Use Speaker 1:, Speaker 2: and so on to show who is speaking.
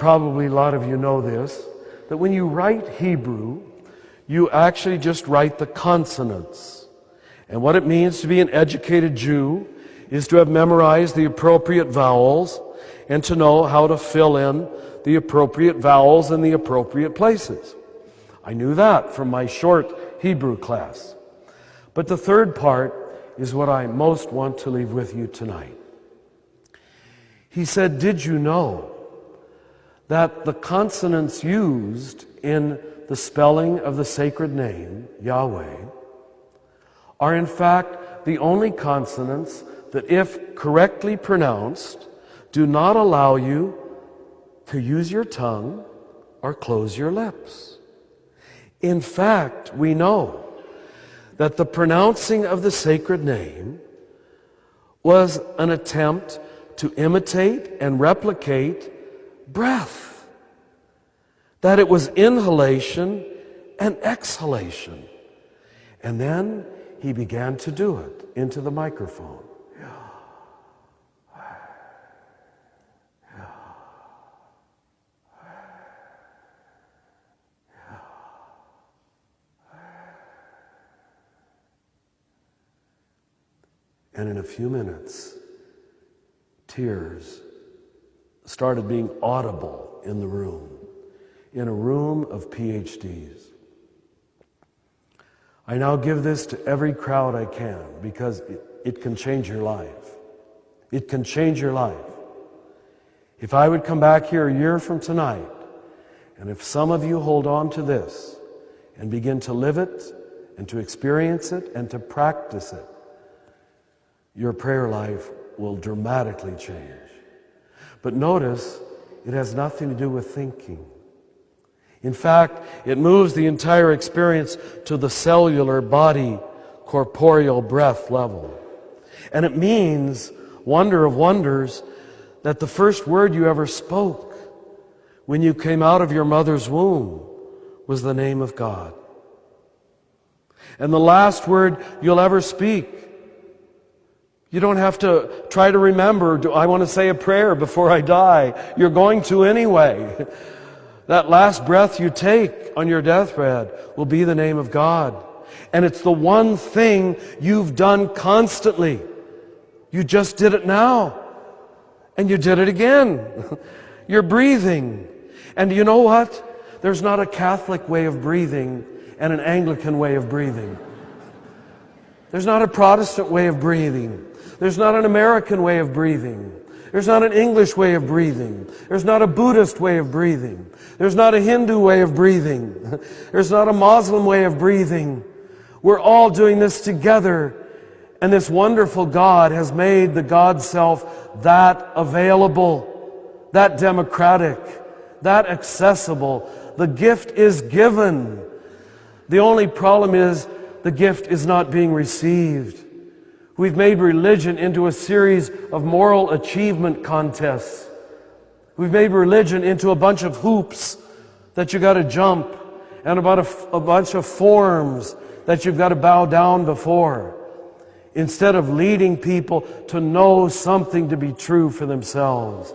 Speaker 1: probably a lot of you know this, that when you write Hebrew, you actually just write the consonants. And what it means to be an educated Jew is to have memorized the appropriate vowels and to know how to fill in the appropriate vowels in the appropriate places. I knew that from my short Hebrew class. But the third part is what I most want to leave with you tonight. He said, did you know that the consonants used in the spelling of the sacred name, Yahweh, are in fact the only consonants that, if correctly pronounced, do not allow you to use your tongue or close your lips. In fact, we know that the pronouncing of the sacred name was an attempt to imitate and replicate breath. That it was inhalation and exhalation. And then he began to do it into the microphone. And in a few minutes, tears started being audible in the room, in a room of PhDs. I now give this to every crowd I can because it can change your life. It can change your life. If I would come back here a year from tonight, and if some of you hold on to this and begin to live it and to experience it and to practice it, your prayer life will dramatically change. But notice, it has nothing to do with thinking. In fact, it moves the entire experience to the cellular body, corporeal breath level. And it means, wonder of wonders, that the first word you ever spoke when you came out of your mother's womb was the name of God. And the last word you'll ever speak, you don't have to try to remember, do I want to say a prayer before I die? You're going to anyway. That last breath you take on your deathbed will be the name of God. And it's the one thing you've done constantly. You just did it now. And you did it again. You're breathing. And you know what? There's not a Catholic way of breathing and an Anglican way of breathing. There's not a Protestant way of breathing. There's not an American way of breathing. There's not an English way of breathing. There's not a Buddhist way of breathing. There's not a Hindu way of breathing. There's not a Muslim way of breathing. We're all doing this together. And this wonderful God has made the God Self that available, that democratic, that accessible. The gift is given. The only problem is the gift is not being received. We've made religion into a series of moral achievement contests. We've made religion into a bunch of hoops that you got to jump and about a bunch of forms that you've got to bow down before, instead of leading people to know something to be true for themselves.